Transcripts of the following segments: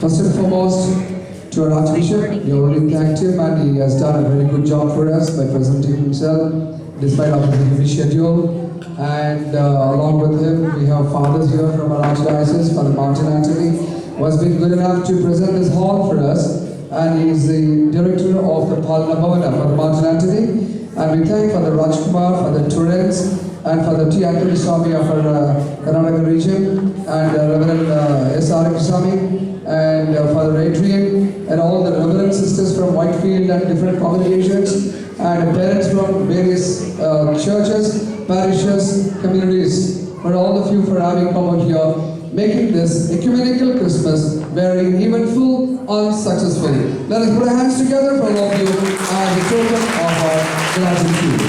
First and foremost, to our Archbishop, we already thanked him and he has done a very good job for us by presenting himself despite of his heavy schedule. And along with him, we have fathers here from our Archdiocese, Father Martin Anthony, who has been good enough to present this hall for us. And he is the director of the Palna Bhavana, Father Martin Anthony. And we thank Father Rajkumar, Father Torrens, and Father T. Anthony Swami of our Karnataka region, and Reverend S.R. Swami, and Father Adrian, and all the Reverend sisters from Whitefield and different congregations, and parents from various churches, parishes, communities, for all of you for having come out here, making this ecumenical Christmas very eventful and successful. Let us put our hands together for all of you as a token of our gratitude.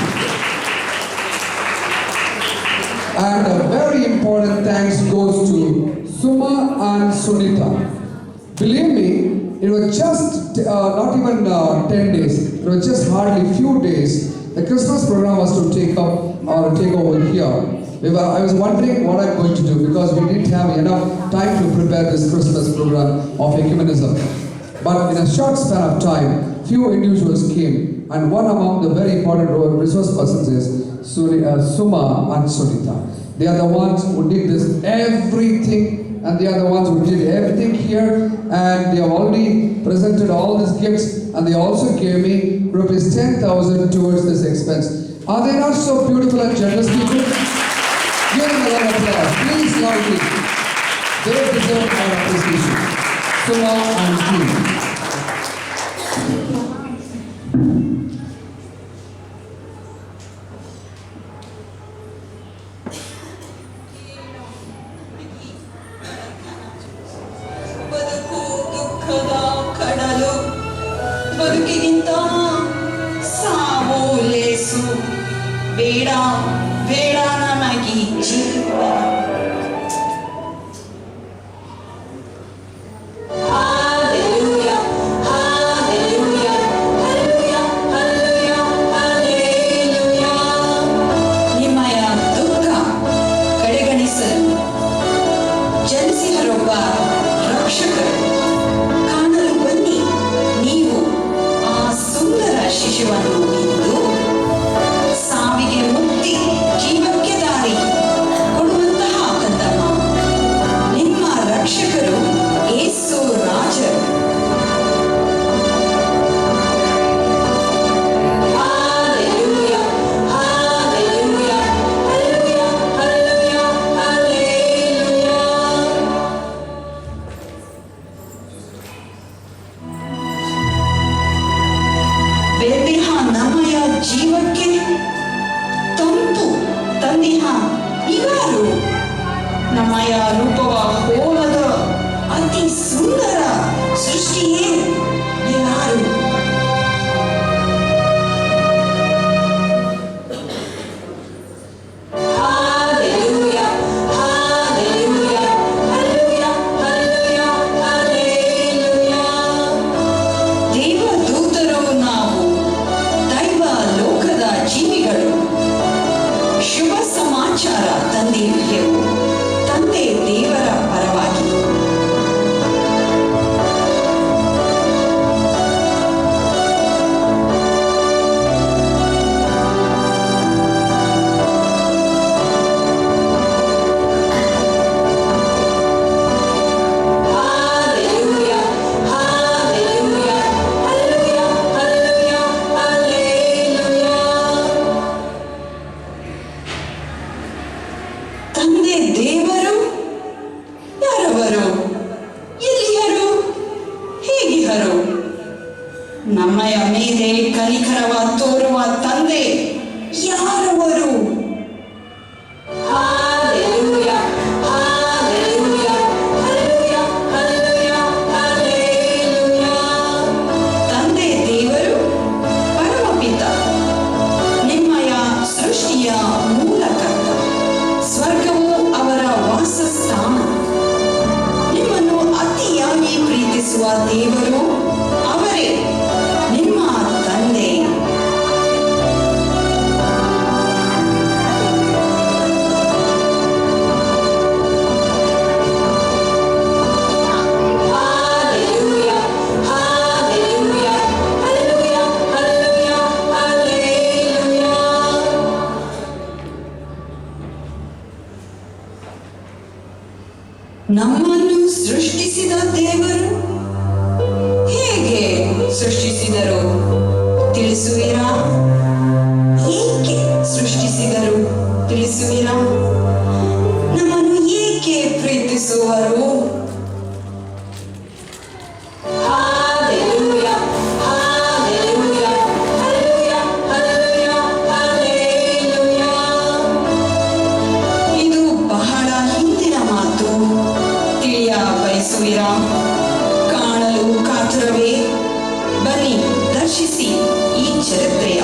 And a very important thanks goes to Suma and Sunita. Believe me, it was just not even 10 days, it was just hardly few days. The Christmas program was to take over here. I was wondering what I'm going to do because we didn't have enough time to prepare this Christmas program of ecumenism. But in a short span of time, few individuals came, and one among the very important resource persons is Suma and Sunita. They are the ones who did this everything, and they are the ones who did everything here, and they have already presented all these gifts, and they also gave me rupees 10,000 towards this expense. Are they not so beautiful and generous people? Give them a lot of applause, please loudly. They deserve our appreciation. Suma and team. ದೇವರು ಅವರೇ ನಿಮ್ಮ ತಂದೆ. ನಮ್ಮನ್ನು ಸೃಷ್ಟಿಸಿದ ದೇವರು ಹೇಗೆ ಸೃಷ್ಟಿಸಿದರು ತಿಳಿಸುವಿರಾ? ಏಕೆ ಸೃಷ್ಟಿಸಿದರು ತಿಳಿಸುವಿರಾ? ನಮ್ಮನ್ನು ಏಕೆ ಪ್ರೀತಿಸುವರು? Hallelujah, hallelujah, hallelujah, hallelujah, hallelujah. ಇದು ಬಹಳ ಹಿಂದಿನ ಮಾತು, ತಿಳಿಯ ಬಯಸುವಿರಾ? ಕಾಣಲು ಕಾತುರವೇ? ಬನ್ನಿ ದರ್ಶಿಸಿ ಈ ಚರಿತ್ರೆಯ.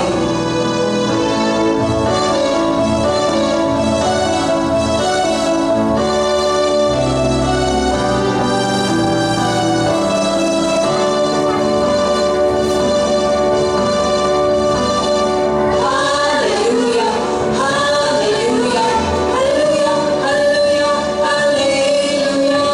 Hallelujah, hallelujah, hallelujah, hallelujah, hallelujah.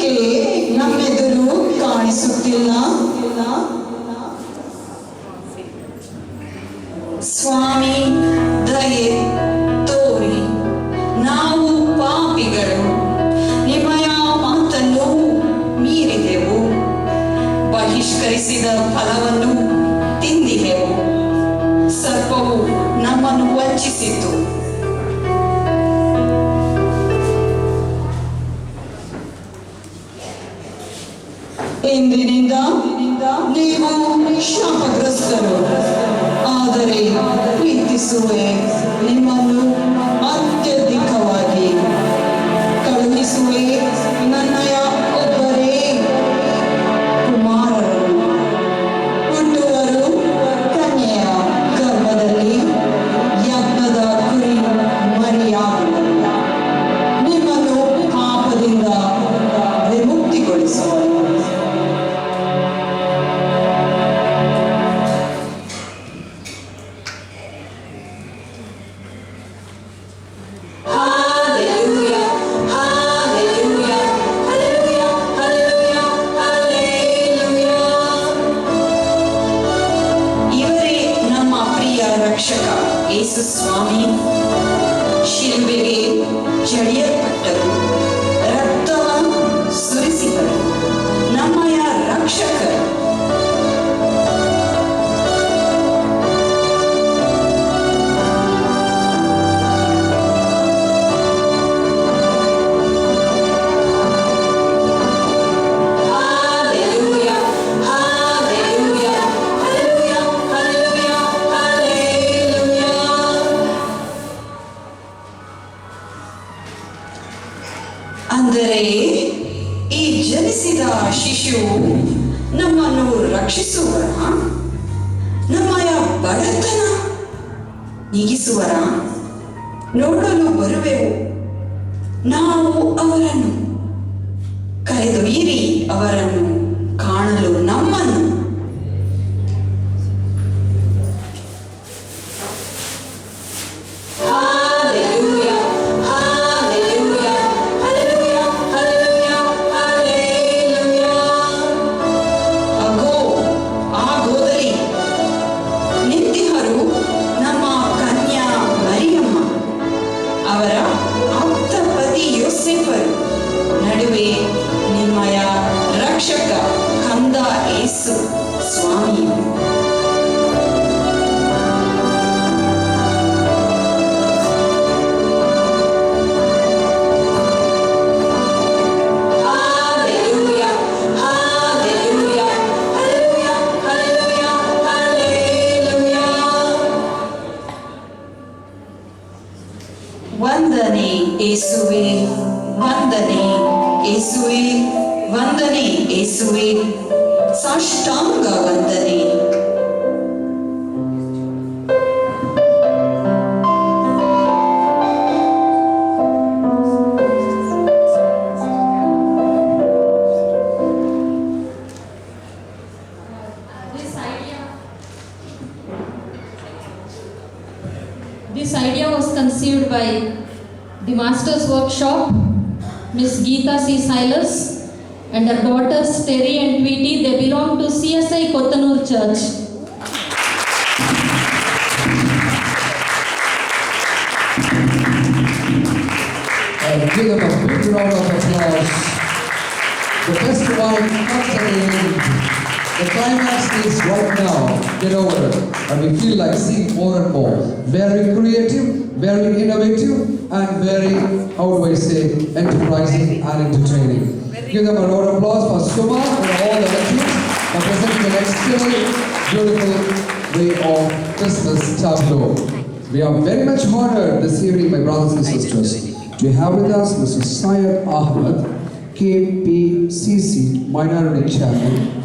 ಏಕೆ ನಮ್ಮೆದುರು ಕಾಣಿಸುತ್ತಿಲ್ಲ? ಸ್ವಾಮಿ ದಯೆ ತೋರಿ, ನಾವು ಪಾಪಿಗಳು ನಿಮ್ಮಯ ಮಾತನ್ನು ಮೀರಿದೆವು, ಬಹಿಷ್ಕರಿಸಿದ ಫಲವನ್ನು ತಿಂದಿದೆವು, ಸರ್ಪವು ನಮ್ಮನ್ನು ವಂಚಿಸಿತು. ಇಂದಿನಿಂದ ನೀವು ಶಾಪಗ್ರಸ್ತರು, ಆದರೆ ಪ್ರೀತಿಸುವೆ ನಿಮ್ಮನ್ನು ಅತ್ಯಧಿಕವಾಗಿ, ಕಳುಹಿಸುವೆ ನನ್ನಯ ಒಬ್ಬರೇ ಕುಮಾರರು, ಹುಟ್ಟುವರು ಕನ್ಯೆಯ ಗರ್ಭದಲ್ಲಿ ಯಜ್ಞದ ಕುರಿ ಮರಿಯಾಗುವರು, ನಿಮ್ಮನ್ನು ಪಾಪದಿಂದ ವಿಮುಕ್ತಿಗೊಳಿಸುವರು. ರಕ್ಷಕ ಯೇಸು ಸ್ವಾಮಿ ಶಿಲುಬೆಗೆ ಜಡಿಯಲ್ಪಟ್ಟರು, ರಕ್ತವ ಸುರಿಸಿದರು, ನಮ್ಮಯ ರಕ್ಷಕರು. ಅಂದರೆ ಈ ಜನಿಸಿದ ಶಿಶುವು ನಮ್ಮನ್ನು ರಕ್ಷಿಸುವರ, ನಮ್ಮಯ ಬಡತನ ನೀಗಿಸುವರ, ನೋಡಲು ಬರುವೆವು, ನಾವು ಅವರನ್ನು ಕರೆದೊಯ್ಯಿರಿ, ಅವರನ್ನು ಕಾಣಲು ನಮ್ಮನ್ನು. ನಡುವೆ ನಿಮ್ಮಯ ರಕ್ಷಕ ಕಂದ ಯೇಸು ಸ್ವಾಮಿಯು. ವಂದನೆ ಯೇಸುವೆ, ವಂದನೆ ಯೇಸುವೆ, ವಂದನೆ ಯೇಸುವೆ, ಸಾಷ್ಟಾಂಗ ವಂದನೆ. This idea was conceived by the Master's Workshop, Miss Geeta C. Silas, and her daughters Terry and Tweety. They belong to CSI Kottanur Church. Give them a big round of applause. The best wine comes at the end. The climax is right now. Get over it. And we feel like seeing more and more. Very creative, very innovative, and very, how do I say, enterprising and entertaining. Give them a round of applause for Suma and all the veterans for presenting an extremely beautiful way of Christmas tableau. We are very much honored this evening, my brothers and sisters, to have with us Mr. Syed Ahmed, KPCC Minority Chairman.